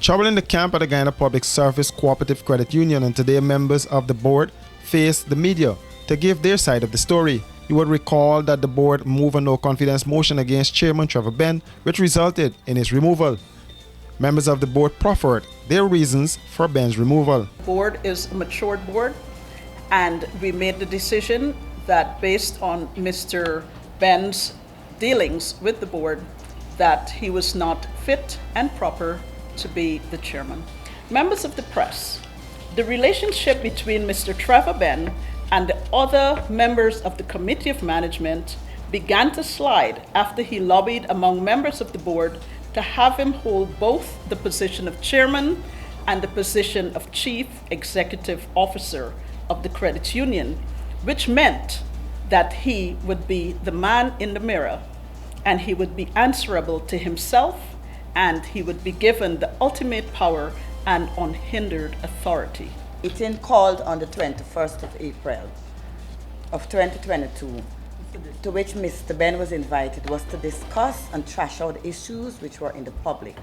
Trouble in the camp at the Guyana Public Service Cooperative Credit Union, and today members of the board faced the media to give their side of the story. You would recall that the board moved a no confidence motion against Chairman Trevor Benn, which resulted in his removal. Members of the board proffered their reasons for Benn's removal. The board is a matured board, and we made the decision that based on Mr. Benn's dealings with the board, that he was not fit and proper to be the chairman. Members of the press, the relationship between Mr. Trevor Benn and the other members of the Committee of Management began to slide after he lobbied among members of the board to have him hold both the position of chairman and the position of chief executive officer of the credit union, which meant that he would be the man in the mirror and he would be answerable to himself, and he would be given the ultimate power and unhindered authority. Meeting called on the 21st of April of 2022, to which Mr. Benn was invited, was to discuss and trash out issues which were in the public.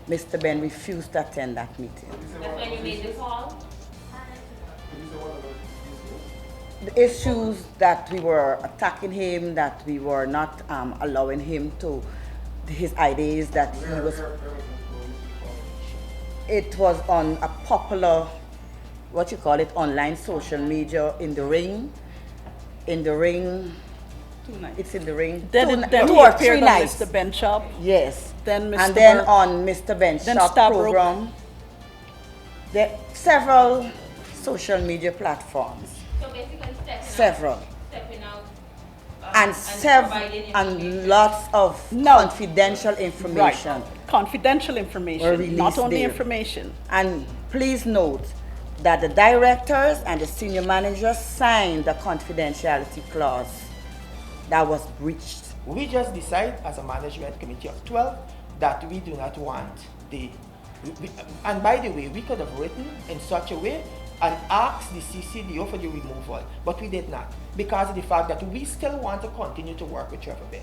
Mr. Benn refused to attend that meeting. That's when you made the call? The issues that we were attacking him, that we were not allowing him to, his ideas that he was, it was on a popular, what you call it, online social media, in the ring, it's in the ring. Then two he or appeared 3 on nights. Mr. Benn Shop. Yes. Then Mr. And then Burke. on Mr. Benn Then Shop Stabrook. program, there are several social media platforms. So basically Several. stepping out And lots of confidential information. Right. Confidential Were information, released not only there. information. And please note that the directors and the senior managers signed the confidentiality clause that was breached. We just decide as a management committee of 12 that we do not want and by the way, we could have written in such a way and asked the CCDO for the removal, but we did not, because of the fact that we still want to continue to work with Trevor Benn,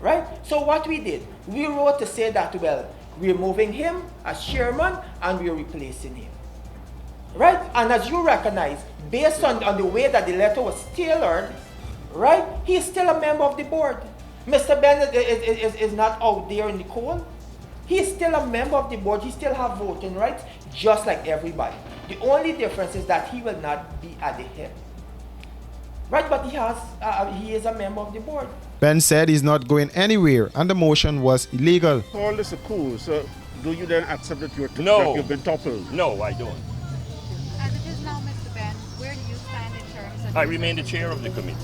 right? So what we did, we wrote to say that, well, we're moving him as chairman and we're replacing him, right? And as you recognize, based on the way that the letter was tailored, right, he's still a member of the board. Mr. Benn is not out there in the cold. He's still a member of the board. He still has voting rights, just like everybody. The only difference is that he will not be at the head, right? But he is a member of the board. Benn said he's not going anywhere and the motion was illegal. Call this a coup, so do you then accept that that you've been toppled? No, I don't. As it is now, Mr. Benn, where do you stand in terms of... I remain the chair of the committee.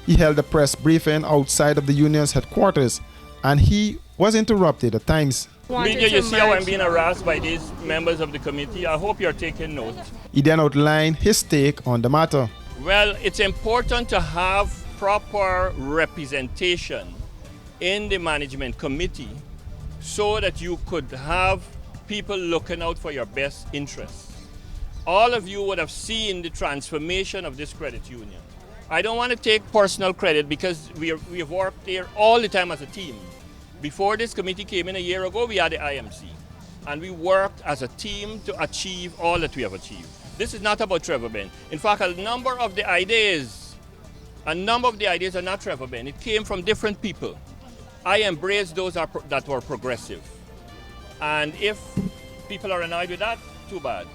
He held a press briefing outside of the union's headquarters and he was interrupted at times. Media, you see how I'm being harassed by these members of the committee? I hope you're taking note. He then outlined his take on the matter. Well, it's important to have proper representation in the management committee so that you could have people looking out for your best interests. All of you would have seen the transformation of this credit union. I don't want to take personal credit because we have worked there all the time as a team. Before this committee came in a year ago, we had the IMC. And we worked as a team to achieve all that we have achieved. This is not about Trevor Benn. In fact, a number of the ideas are not Trevor Benn. It came from different people. I embrace those that were progressive. And if people are annoyed with that, too bad.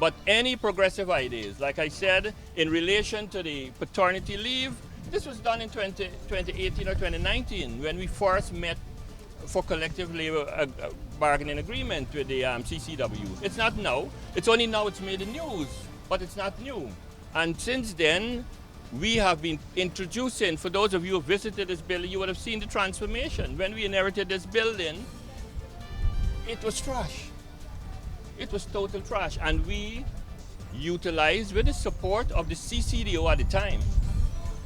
But any progressive ideas, like I said, in relation to the paternity leave, this was done in 2018 or 2019 when we first met for collective labor bargaining agreement with the CCW. It's not now. It's only now it's made the news, but it's not new. And since then, we have been introducing, for those of you who visited this building, you would have seen the transformation. When we inherited this building, it was trash. It was total trash. And we utilized, with the support of the CCDO at the time,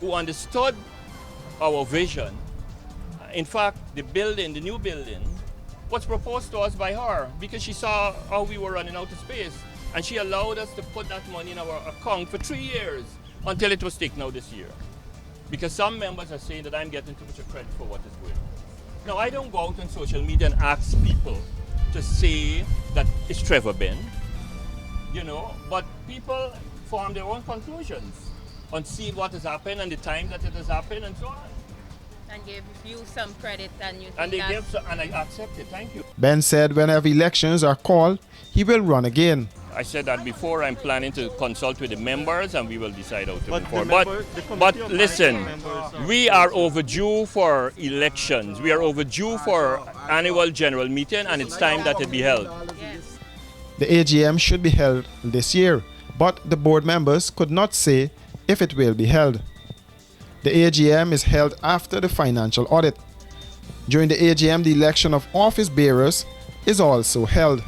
who understood our vision. In fact, the new building, was proposed to us by her because she saw how we were running out of space. And she allowed us to put that money in our account for 3 years until it was taken out this year. Because some members are saying that I'm getting too much credit for what is going on. Now, I don't go out on social media and ask people to say that it's Trevor Benn, you know, but people form their own conclusions on seeing what has happened and the time that it has happened and so on. And give you some credit and you And think they that's... give, and I accept it. Thank you. Ben said whenever elections are called, he will run again. I said that before. I'm planning to consult with the members and we will decide how to move the forward. member- the committee But of listen, members- we are overdue for elections. We are overdue for annual general meeting, and it's time that it be held. Yes. The AGM should be held this year, but the board members could not say if it will be held. The AGM is held after the financial audit. During the AGM, the election of office bearers is also held.